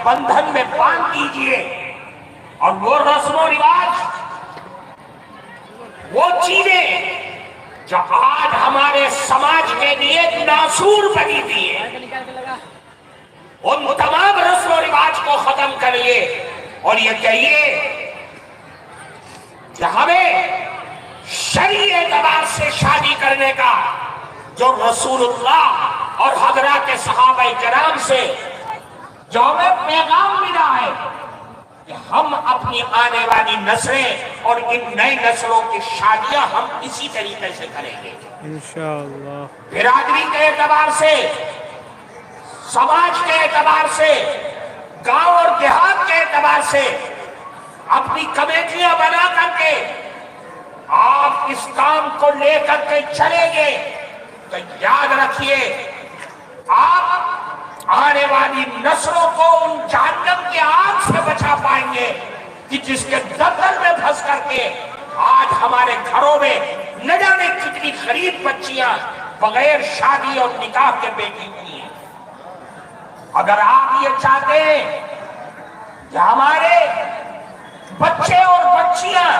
بندھن میں باندھ دیجئے. اور وہ رسم و رواج، وہ چیزیں جو آج ہمارے سماج کے لیے ناسور بنی ہوئی ہے، ان تمام رسم و رواج کو ختم کریے اور یہ کہیے کہ ہمیں شرعی اعتبار سے شادی کرنے کا جو رسول اللہ اور حضرات صحابہ کرام سے جو ہمیں پیغام ملا ہے کہ ہم اپنی آنے والی نسلیں اور ان نئی نسلوں کی شادیاں ہم اسی طریقے سے کریں گے انشاءاللہ. برادری کے اعتبار سے، سماج کے اعتبار سے، گاؤں اور دیہات کے اعتبار سے اپنی کمیٹیاں بنا کر کے آپ اس کام کو لے کر کے چلیں گے تو یاد رکھیے آپ آنے والی نسلوں کو ان جہنم کی آگ سے بچا پائیں گے کہ جس کے دلدل میں پھنس کر کے آج ہمارے گھروں میں نہ جانے کتنی غریب بچیاں بغیر شادی اور نکاح کے بیٹھی ہوئی ہیں. اگر آپ یہ چاہتے ہیں کہ ہمارے بچے اور بچیاں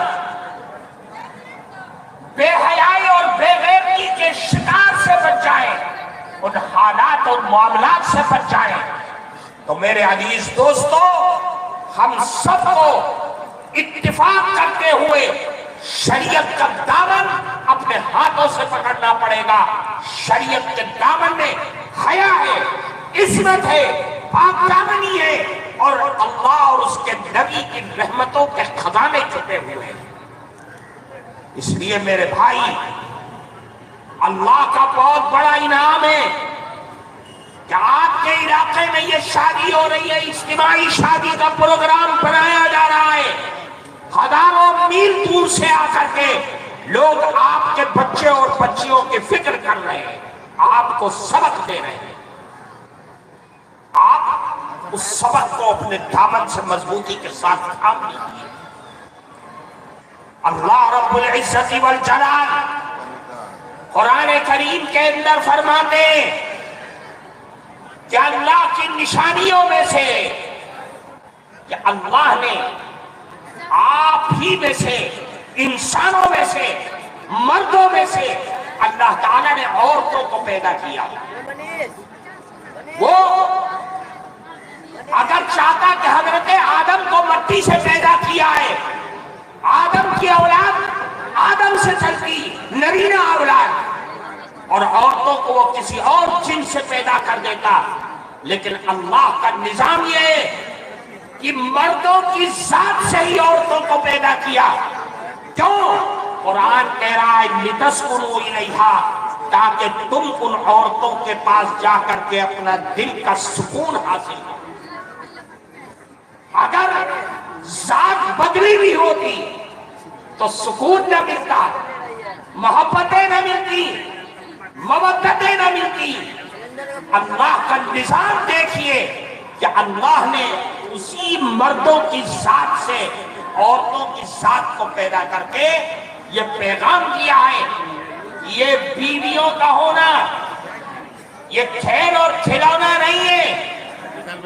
بے حیائی اور بے غیرتی کے شکار سے بچ جائیں، ان حالات اور معاملات سے بچ جائیں، تو میرے عزیز دوستو ہم سب کو اتفاق کرتے ہوئے شریعت کا دامن اپنے ہاتھوں سے پکڑنا پڑے گا. شریعت کے دامن میں حیا ہے، عصمت ہے، پاک دامنی ہے اور اللہ اور اس کے نبی کی رحمتوں کے خزانے چھپے ہوئے ہیں. اس لیے میرے بھائی، اللہ کا بہت بڑا انعام ہے کہ آپ کے علاقے میں یہ شادی ہو رہی ہے، اجتماعی شادی کا پروگرام بنایا جا رہا ہے. ہزاروں میل دور سے آ کر کے لوگ آپ کے بچے اور بچیوں کی فکر کر رہے ہیں، آپ کو سبق دے رہے ہیں. آپ اس سبق کو اپنے دامن سے مضبوطی کے ساتھ تھام لیجیے. اللہ رب العزت والجلال قرآن کریم کے اندر فرماتے ہیں کہ اللہ کی نشانیوں میں سے کہ اللہ نے آپ ہی میں سے، انسانوں میں سے، مردوں میں سے اللہ تعالیٰ نے عورتوں کو پیدا کیا. وہ اگر چاہتا کہ حضرت آدم کو مٹی سے پیدا کیا ہے، آدم کی اولاد آدم سے چلتی نرینہ اولاد، اور عورتوں کو وہ کسی اور جن سے پیدا کر دیتا، لیکن اللہ کا نظام یہ ہے کہ مردوں کی ذات سے ہی عورتوں کو پیدا کیا. کیوں؟ قرآن کہہ رہا ہے لِتَسْكُنُوا إِلَيْهَا، تاکہ تم ان عورتوں کے پاس جا کر کے اپنا دل کا سکون حاصل کرو. اگر ذات بدلی بھی ہوتی تو سکون نہ ملتا، محبتیں نہ ملتی، مودتیں نہ ملتی. اللہ کا نظام دیکھیے کہ اللہ نے اسی مردوں کی ذات سے عورتوں کی ذات کو پیدا کر کے یہ پیغام دیا ہے. یہ بیویوں کا ہونا یہ کھیل اور کھلونا نہیں ہے،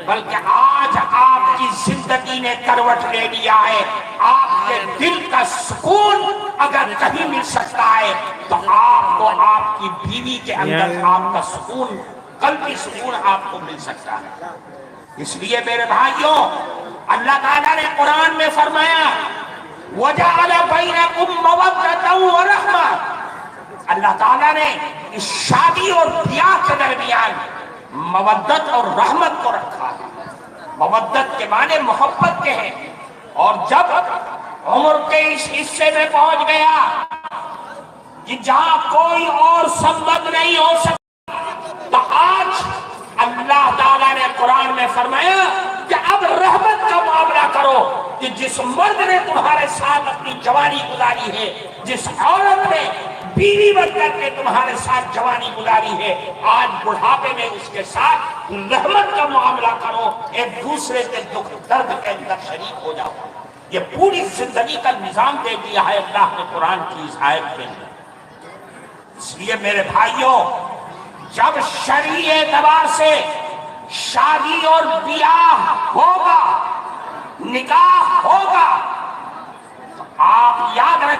بلکہ آج آپ کی زندگی نے کروٹ لے لیا ہے. آپ کے دل کا سکون اگر کہیں مل سکتا ہے تو آپ کو آپ کی بیوی کے اندر آپ کا سکون، قلبی سکون آپ کو مل سکتا ہے. اس لیے میرے بھائیوں، اللہ تعالیٰ نے قرآن میں فرمایا وَجَعَلَ بَيْنَكُمْ مَوَدَّةً وَرَحْمَةً، اللہ تعالیٰ نے اس شادی اور بیاہ کے درمیان مودت اور رحمت کو رکھا ہے. مودت کے معنی محبت کے ہیں، اور جب عمر کے اس حصے میں پہنچ گیا کہ جہاں کوئی اور سبب نہیں ہو سکتا، تو آج اللہ تعالیٰ نے قرآن میں فرمایا کہ اب رحمت کا معاملہ کرو کہ جس مرد نے تمہارے ساتھ اپنی جوانی گزاری ہے، جس عورت نے بیوی بن کر کے تمہارے ساتھ جوانی گزاری ہے، آج بڑھاپے میں اس کے ساتھ رحمت کا معاملہ کرو، ایک دوسرے کے دکھ درد کے اندر شریک ہو جاؤ. یہ پوری زندگی کا نظام دے دیا ہے اللہ نے قرآن کی اس آیت کے اندر. اس لیے میرے بھائیوں، جب شرعی اعتبار سے شادی اور بیاہ ہو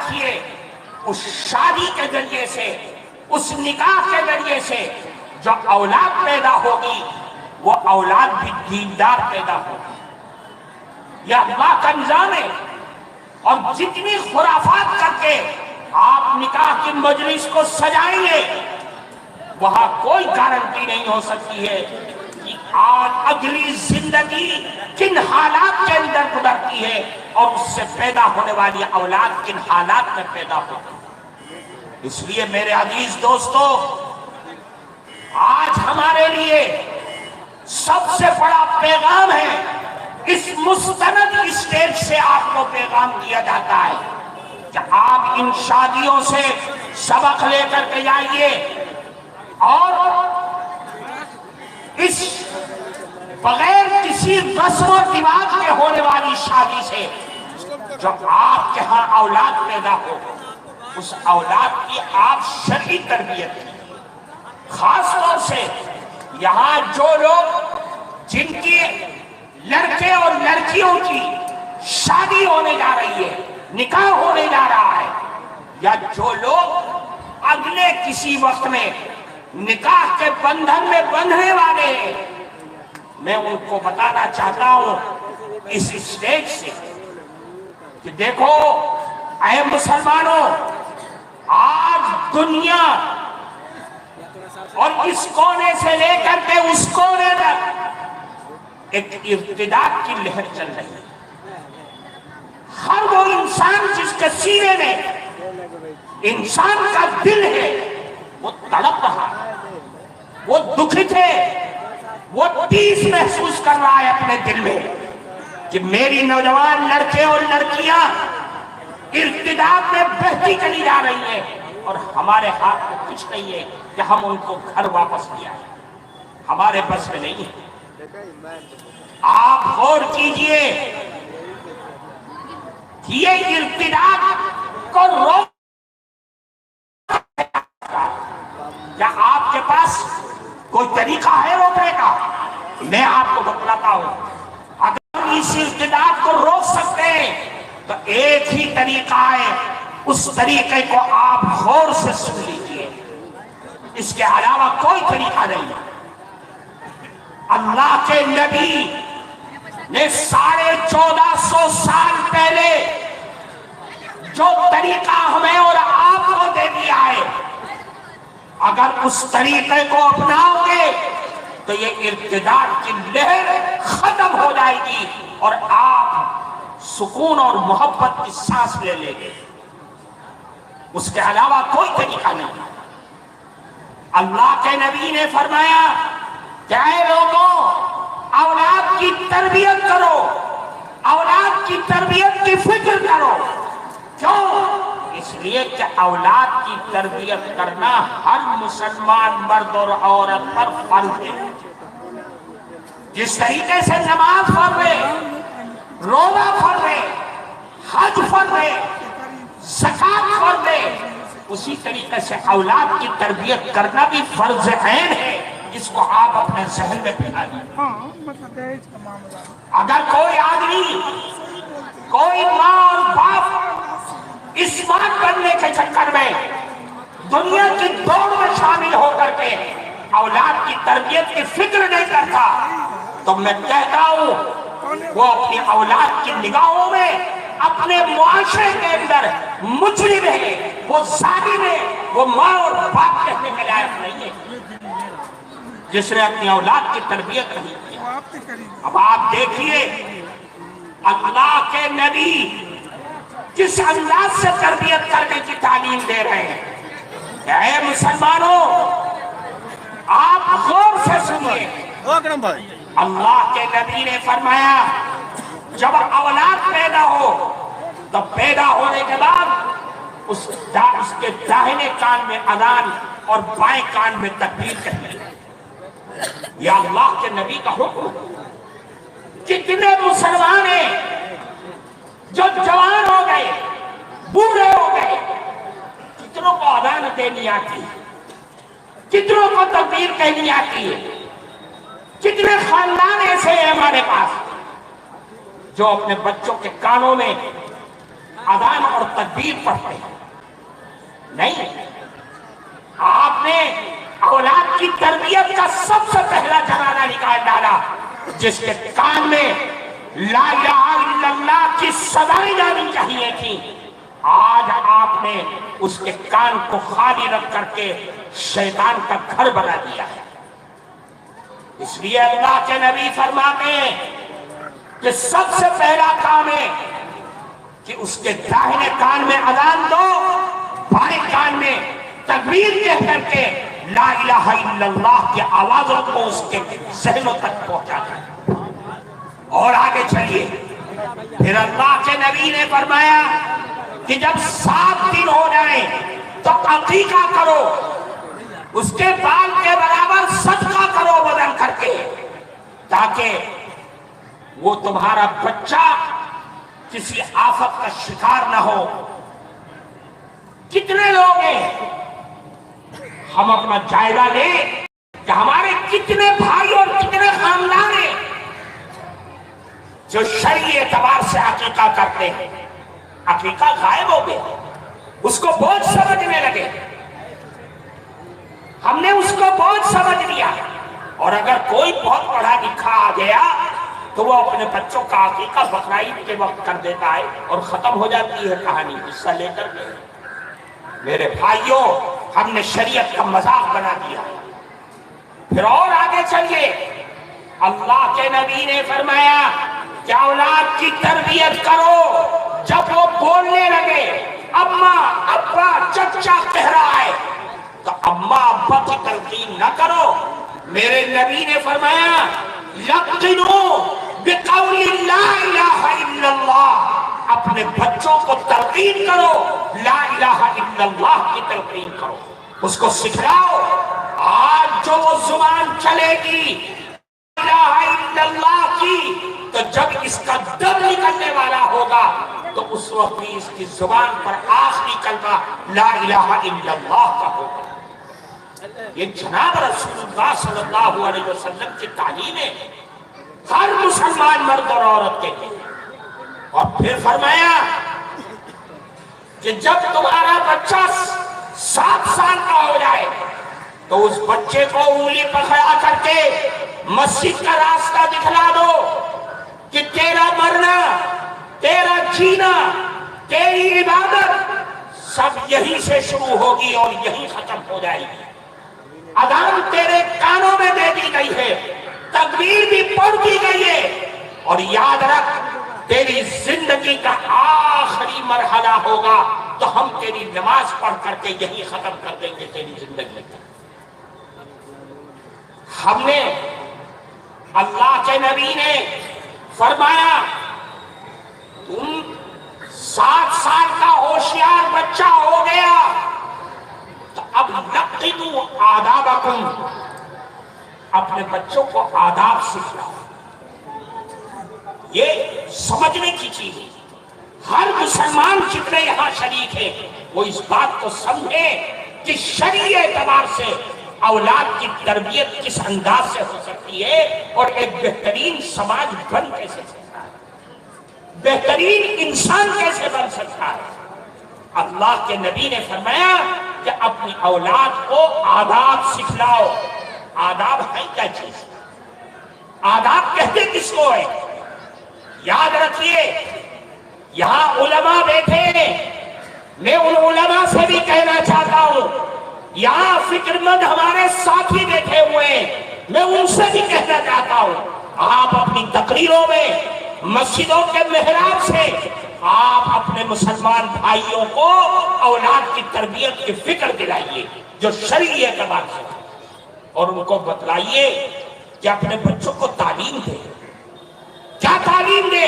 رکھیے اس شادی کے ذریعے سے، اس نکاح کے ذریعے سے جو اولاد پیدا ہوگی وہ اولاد بھی دیندار پیدا ہوگی۔ یہ اللہ کا نظام ہے۔ اور جتنی خرافات کر کے آپ نکاح کی مجلس کو سجائیں گے، وہاں کوئی گارنٹی نہیں ہو سکتی ہے کہ اگلی زندگی کن حالات کے اندر گزرتی ہے اور اس سے پیدا ہونے والی اولاد کن حالات میں پیدا ہوتی ہے۔ اس لیے میرے عزیز دوستو، آج ہمارے لیے سب سے بڑا پیغام ہے، اس مستند اسٹیج سے آپ کو پیغام دیا جاتا ہے کہ آپ ان شادیوں سے سبق لے کر کے جائیے، اور اس بغیر کسی رسم و رواج کے ہونے والی شادی سے جو آپ کے ہاں اولاد پیدا ہو، اس اولاد کی آپ شرعی تربیت کی۔ خاص طور سے یہاں جو لوگ جن کی لڑکے اور لڑکیوں کی شادی ہونے جا رہی ہے، نکاح ہونے جا رہا ہے، یا جو لوگ اگلے کسی وقت میں نکاح کے بندھن میں بندھنے والے ہیں، میں ان کو بتانا چاہتا ہوں اس اسٹیج سے کہ دیکھو اے مسلمانوں، آج دنیا اور اس کونے سے لے کر کے اس کونے تک ایک ارتداد کی لہر چل رہی ہے۔ ہر وہ انسان جس کے سینے میں انسان کا دل ہے، وہ تڑپ رہا ہے، وہ دکھت ہے، وہ ٹیس محسوس کر رہا ہے اپنے دل میں کہ میری نوجوان لڑکے اور لڑکیاں ارتداد میں بہتی چلی جا رہی ہیں، اور ہمارے ہاتھ میں کچھ نہیں ہے کہ ہم ان کو گھر واپس لے آئیں، ہمارے بس میں نہیں ہے۔ آپ غور کیجئے کہ یہ ارتداد کو روک، کیا آپ کے پاس کوئی طریقہ ہے روکنے کا؟ میں آپ کو بتلاتا ہوں، اگر اس ارتداد کو روک سکتے ہیں تو ایک ہی طریقہ ہے، اس طریقے کو آپ غور سے سن لیجئے، اس کے علاوہ کوئی طریقہ نہیں۔ اللہ کے نبی نے 1450 سال پہلے جو طریقہ ہمیں اور آپ کو دے دیا ہے، اگر اس طریقے کو اپناؤ گے تو یہ ارتداد کی لہر ختم ہو جائے گی اور آپ سکون اور محبت کی سانس لے لیں گے۔ اس کے علاوہ کوئی طریقہ نہیں۔ اللہ کے نبی نے فرمایا کہ اے لوگوں، اولاد کی تربیت کرو، اولاد کی تربیت کی فکر کرو۔ کیوں؟ اس لیے کہ اولاد کی تربیت کرنا ہر مسلمان مرد اور عورت پر فرض ہے۔ جس طریقے سے نماز فرض ہے، روزہ فرض ہے، حج فرض ہے، زکوٰۃ فرض ہے، اسی طریقے سے اولاد کی تربیت کرنا بھی فرض عین ہے، جس کو آپ اپنے ذہن میں بٹھا لیں۔ اگر کوئی آدمی، کوئی ماں اور باپ اس بات بننے کے چکر میں دنیا کی دوڑ میں شامل ہو کر کے اولاد کی تربیت کی فکر نہیں کرتا، تو میں کہتا ہوں وہ اپنی اولاد کی نگاہوں میں اپنے معاشرے کے اندر مجرم ہے، وہ ظالم ہے، وہ ماں اور باپ کہنے کے لائق نہیں ہے، جس نے اپنی اولاد کی تربیت نہیں کی۔ اب آپ دیکھیے اللہ کے نبی کس انداز سے تربیت کرنے کی تعلیم دے رہے ہیں۔ اے مسلمانوں، آپ غور سے سنیے، اللہ کے نبی نے فرمایا جب اولاد پیدا ہو تو پیدا ہونے کے بعد اس کے داہنے کان میں اذان اور بائیں کان میں تکبیر کہنے، یہ اللہ کے نبی کا حکم ہے۔ کتنے مسلمان ہیں جو جوان ہو گئے، بوڑھے ہو گئے، کتنوں کو اذان دینی آتی ہے، کتنوں کو تکبیر کہنی آتی ہے، کتنے خاندان ایسے ہیں ہمارے پاس جو اپنے بچوں کے کانوں میں اذان اور تکبیر پڑھتے ہیں. نہیں، آپ نے اولاد کی تربیت کا سب سے پہلا جنازہ نکال ڈالا جس کے کان میں لا الہ الا اللہ کی صدائیں جانی چاہیے تھی. آج آپ نے اس کے کان کو خالی رکھ کر کے شیطان کا گھر بنا دیا ہے. اس لیے اللہ کے نبی فرماتے ہیں کہ سب سے پہلا کام ہے کہ اس کے داہنے کان میں اذان دو، بائیں کان میں تکبیر کہہ کر کے لا الہ الا اللہ کی آوازوں کو اس کے ذہنوں تک پہنچا دیں. اور آگے چلیے، پھر اللہ کے نبی نے فرمایا کہ جب 7 دن ہو جائیں تو عقیقہ کرو، اس کے بال کے برابر صدقہ کرو بدل کر کے، تاکہ وہ تمہارا بچہ کسی آفت کا شکار نہ ہو. کتنے لوگ ہیں، ہم اپنا جائزہ لیں کہ ہمارے کتنے بھائی اور کتنے خاندان ہیں جو شرعی اعتبار سے عقیقہ کرتے ہیں. عقیقہ غائب ہو گیا، اس کو بوجھ سمجھنے لگے. ہم نے اس کو بوجھ سمجھ لیا. اور اگر کوئی بہت پڑھا لکھا آ گیا تو وہ اپنے بچوں کا عقیقہ بقرعید کے وقت کر دیتا ہے اور ختم ہو جاتی ہے کہانی، حصہ لے کر کے. میرے بھائیوں، ہم نے شریعت کا مذاق بنا دیا. پھر اور آگے چلیے، اللہ کے نبی نے فرمایا کہ اولاد کی تربیت کرو. جب وہ بولنے لگے اماں ابا چچا کہہ رہا ہے تو اماں ابا کی تلقین نہ کرو. میرے نبی نے فرمایا لقنوا بقول لا الہ الا اللہ، اپنے بچوں کو تلقین کرو، لا الہ الا اللہ کی تلقین کرو، اس کو سکھلاؤ. آج جو وہ زبان چلے گی لا الہ الا اللہ کی، تو جب اس کا دم نکلنے والا ہوگا تو اس وقت بھی اس کی زبان پر آخری کلمہ لا الہ الا اللہ کا ہوگا. یہ جناب رسول اللہ صلی اللہ علیہ وسلم کی تعلیم ہے ہر مسلمان مرد اور عورت کے لیے. اور پھر فرمایا کہ جب تمہارا بچہ 7 سال کا ہو جائے تو اس بچے کو انگلی پکڑا کر کے مسجد کا راستہ دکھلا دو کہ تیرا مرنا، تیرا جینا، تیری عبادت سب یہیں سے شروع ہوگی اور یہیں ختم ہو جائے گی. اذان تیرے کانوں میں دے دی گئی ہے، تکبیر بھی پڑھ دی گئی ہے، اور یاد رکھ تیری زندگی کا آخری مرحلہ ہوگا تو ہم تیری نماز پڑھ کر کے یہی ختم کر دیں گے تیری زندگی کا. ہم نے، اللہ کے نبی نے فرمایا تم 7 سال کا ہوشیار بچہ ہو گیا تو اب لقنوا آدابکم، اپنے بچوں کو آداب سکھلاؤ. یہ سمجھنے کی چیز ہے. ہر مسلمان جتنے یہاں شریک ہیں وہ اس بات کو سمجھے کہ شرعی اعتبار سے اولاد کی تربیت کس انداز سے ہو سکتی ہے اور ایک بہترین سماج بن کیسے سکتا ہے، بہترین انسان کیسے بن سکتا ہے. اللہ کے نبی نے فرمایا کہ اپنی اولاد کو آداب سکھلاؤ. آداب ہے کیا چیز؟ آداب کہتے کس کو ہے؟ یاد رکھیے، یہاں علماء بیٹھے ہیں، میں ان علماء سے بھی کہنا چاہتا ہوں، یہاں فکر مند ہمارے ساتھی بیٹھے ہوئے ہیں، میں ان سے بھی کہنا چاہتا ہوں، آپ اپنی تقریروں میں مسجدوں کے محراب سے آپ اپنے مسلمان بھائیوں کو اولاد کی تربیت کی فکر دلائیے جو شرعی اعتبار سے، اور ان کو بتلائیے کہ اپنے بچوں کو تعلیم دے. کیا تعلیم دے؟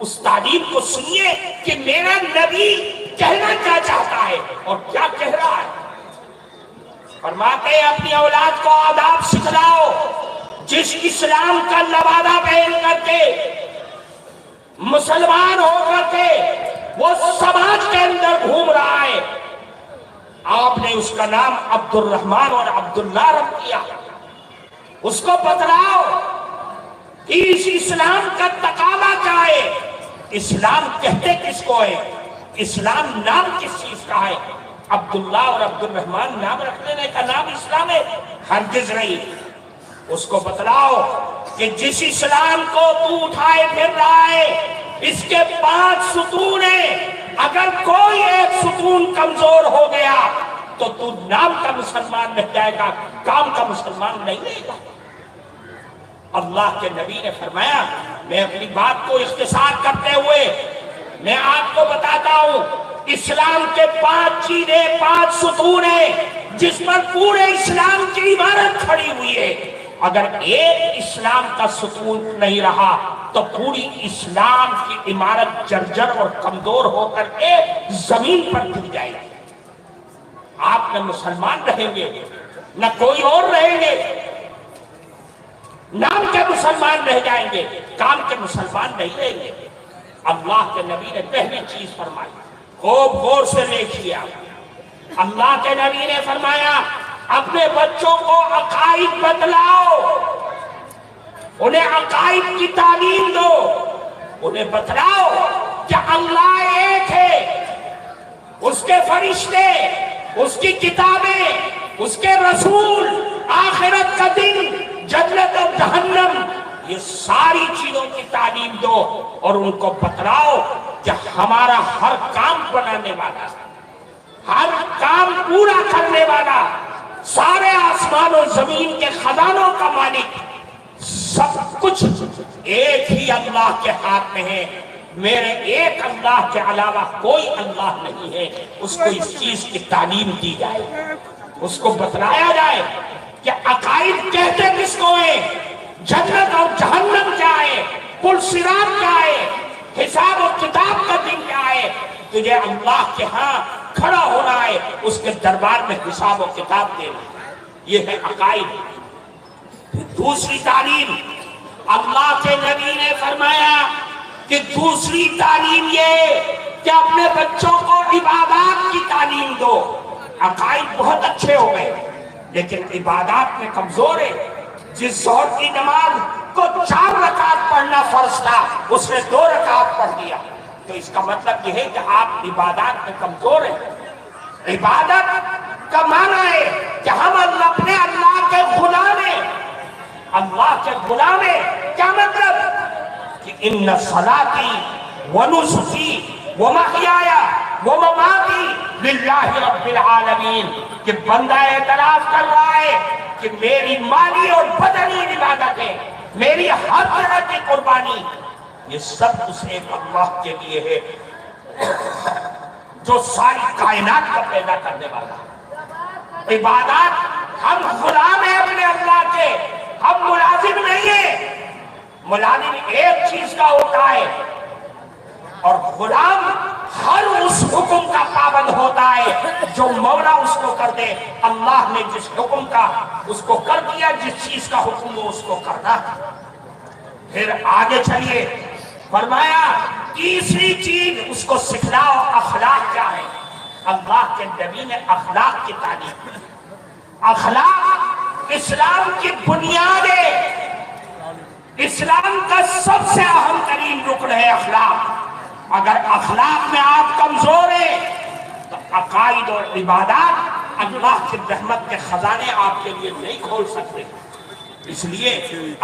اس تعلیم کو سنیے کہ میرا نبی کہنا کیا چاہتا ہے اور کیا کہہ رہا ہے. فرماتے ہیں اپنی اولاد کو آداب سکھلاؤ. جس اسلام کا لبادہ پہن کر کے مسلمان ہو کر کے وہ سماج کے اندر گھوم رہا ہے، آپ نے اس کا نام عبد الرحمن اور عبداللہ رکھ دیا. اس کو بتلاؤ کہ اس اسلام کا تقاضا کیا ہے. اسلام کہتے کس کو ہے؟ اسلام نام کس چیز کا ہے؟ عبداللہ اور عبد الرحمن نام رکھ دینے کا نام اسلام ہے؟ ہرگز نہیں۔ اس کو بتلاؤ کہ جس اسلام کو تو اٹھائے پھر رہا ہے اس کے 5 ستون ہیں، اگر کوئی ایک ستون کمزور ہو گیا تو تو نام کا مسلمان رہ جائے گا، کام کا مسلمان نہیں رہے گا۔ اللہ کے نبی نے فرمایا، میں اپنی بات کو اختصار کرتے ہوئے میں آپ کو بتاتا ہوں، اسلام کے 5 چیزیں، 5 ستون ہیں جس پر پورے اسلام کی عمارت کھڑی ہوئی ہے۔ اگر ایک اسلام کا ستون نہیں رہا تو پوری اسلام کی عمارت جرجر اور کمزور ہو کر کے زمین پر گر جائے گی۔ آپ نہ مسلمان رہیں گے نہ کوئی اور رہیں گے، نام کے مسلمان رہ جائیں گے، کام کے مسلمان نہیں رہیں گے۔ اللہ کے نبی نے پہلی چیز فرمائی، خوب غور سے دیکھیے آپ۔ اللہ کے نبی نے فرمایا، اپنے بچوں کو عقائد بتلاؤ، انہیں عقائد کی تعلیم دو، انہیں بتلاؤ کہ اللہ ایک ہے، اس کے فرشتے، اس کی کتابیں، اس کے رسول، آخرت کا دن، جنت اور جہنم، یہ ساری چیزوں کی تعلیم دو اور ان کو بتلاؤ کہ ہمارا ہر کام بنانے والا، ہر کام پورا کرنے والا، سارے آسمان و زمین کے خزانوں کا مالک، سب کچھ ایک ہی اللہ کے ہاتھ میں ہے، میرے ایک اللہ کے علاوہ کوئی اللہ نہیں ہے۔ اس کو اس چیز کی تعلیم دی جائے، اس کو بتلایا جائے کہ عقائد کہتے کس کو ہیں، جنت اور جہنم کیا ہے، پل صراط کیا ہے، حساب و کتاب کا دن کیا ہے۔ تجھے اللہ کے ہاں کھڑا ہونا ہے، اس کے دربار میں حساب و کتاب دینا، یہ ہے عقائد۔ دوسری تعلیم، اللہ کے نبی نے فرمایا کہ دوسری تعلیم یہ کہ اپنے بچوں کو عبادات کی تعلیم دو۔ عقائد بہت اچھے ہو گئے لیکن عبادات میں کمزور ہے۔ جس ظہر کی نماز کو 4 رکعت پڑھنا فرض تھا، اس نے 2 رکعت پڑھ دیا، تو اس کا مطلب یہ ہے کہ آپ عبادات میں کمزور ہیں۔ عبادت کا معنی ہے کہ ہم اپنے اللہ کے غلام ہیں، اللہ کے غلام ہیں۔ کیا مطلب؟ کہ ان صلاتی ونسکی ومحیایا ومماتی للہ رب العالمین، کہ بندہ اعتراف کر رہا ہے کہ میری مالی اور بدنی عبادت ہے، میری ہر طرح کی قربانی، یہ سب اس ایک اللہ کے لیے ہے جو ساری کائنات کا پیدا کرنے والا ہے۔ عبادات، ہم غلام ہیں اپنے اللہ کے، ہم ملازم نہیں ہیں۔ ملازم ایک چیز کا ہوتا ہے اور غلام ہر اس حکم کا پابند ہوتا ہے جو مولا اس کو کر دے۔ اللہ نے جس حکم کا اس کو کر دیا، جس چیز کا حکم ہو اس کو کرنا۔ پھر آگے چلیے، فرمایا تیسری چیز اس کو سکھلاؤ، اخلاق کیا ہے۔ اللہ کے نبی نے اخلاق کی تعلیم دی۔ اخلاق اسلام کی بنیاد ہے، اسلام کا سب سے اہم ترین رکن ہے اخلاق۔ اگر اخلاق میں آپ کمزور ہیں تو عقائد اور عبادات اللہ کی رحمت کے خزانے آپ کے لیے نہیں کھول سکتے۔ اس لیے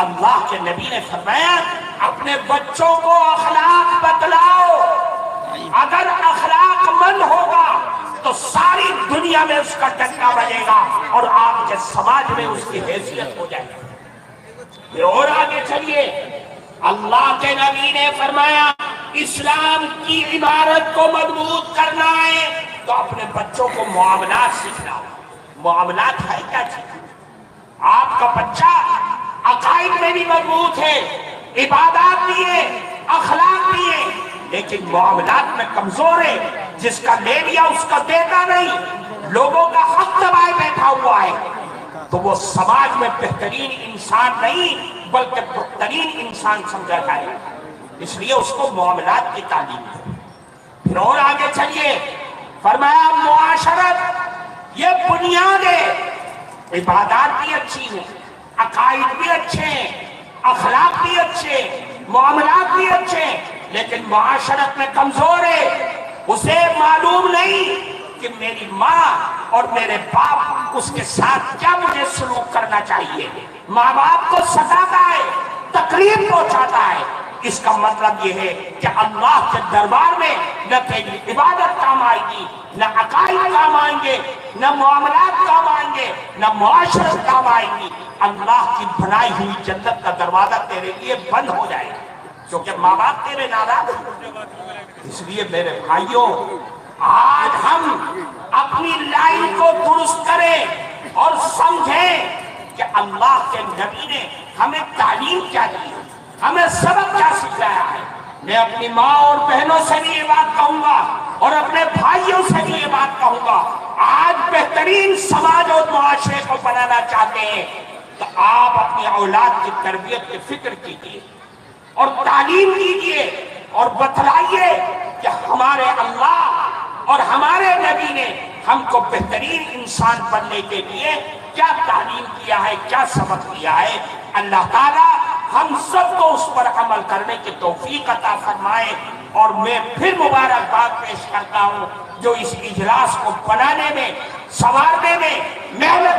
اللہ کے نبی نے فرمایا اپنے بچوں کو اخلاق بتلاؤ، اگر اخلاق مند ہوگا تو ساری دنیا میں اس کا ڈنکا بجے گا اور آپ کے سماج میں اس کی حیثیت ہو جائے گی۔ اور آگے چلیے، اللہ کے نبی نے فرمایا اسلام کی عمارت کو مضبوط کرنا ہے تو اپنے بچوں کو معاملات سکھلاؤ۔ معاملات ہے کیا چیز؟ آپ کا بچہ عقائد میں بھی مضبوط ہے، عبادات بھی ہے، اخلاق بھی ہے، لیکن معاملات میں کمزور ہے، جس کا لے لیا اس کا دیتا نہیں، لوگوں کا حق دبائے بیٹھا ہوا ہے، تو وہ سماج میں بہترین انسان نہیں بلکہ بدترین انسان سمجھا جائے گا۔ اس لیے اس کو معاملات کی تعلیم دو۔ پھر اور آگے چلیے، فرمایا معاشرت یہ بنیاد ہے، عبادات بھی اچھی ہیں، عقائد بھی اچھے ہیں، اخلاق بھی اچھے ہیں، معاملات بھی اچھے ہیں، لیکن معاشرت میں کمزور ہے، اسے معلوم نہیں کہ میری ماں اور میرے باپ اس کے ساتھ کیا مجھے سلوک کرنا چاہیے۔ ماں باپ کو ستاتا ہے، تکلیف پہنچاتا ہے، اس کا مطلب یہ ہے کہ اللہ کے دربار میں نہ تیری عبادت کام آئے گی، نہ عقائد کام آئیں گے، نہ معاملات کام آئیں گے، نہ معاشرت کام آئیں گی۔ اللہ کی بنائی ہوئی جنت کا دروازہ تیرے لیے بند ہو جائے گا، کیونکہ ماں باپ تیرے ناراض ہیں۔ اس لیے میرے بھائیوں، آج ہم اپنی لائن کو درست کریں اور سمجھیں کہ اللہ کے نبی نے ہمیں تعلیم کیا دی ہے، ہمیں سبق کیا سکھایا ہے۔ میں اپنی ماں اور بہنوں سے بھی یہ بات کہوں گا اور اپنے بھائیوں سے بھی یہ بات کہوں گا، آج بہترین سماج اور معاشرے کو بنانا چاہتے ہیں تو آپ اپنی اولاد کی تربیت کی فکر کیجیے اور تعلیم دیجیے اور بتلائیے کہ ہمارے اللہ اور ہمارے نبی نے ہم کو بہترین انسان بننے کے لیے کیا تعلیم کیا ہے، کیا سبق دیا ہے۔ اللہ تعالیٰ ہم سب کو اس پر عمل کرنے کی توفیق عطا فرمائے۔ اور میں پھر مبارکباد پیش کرتا ہوں جو اس اجلاس کو بنانے میں، سنوارنے میں محنت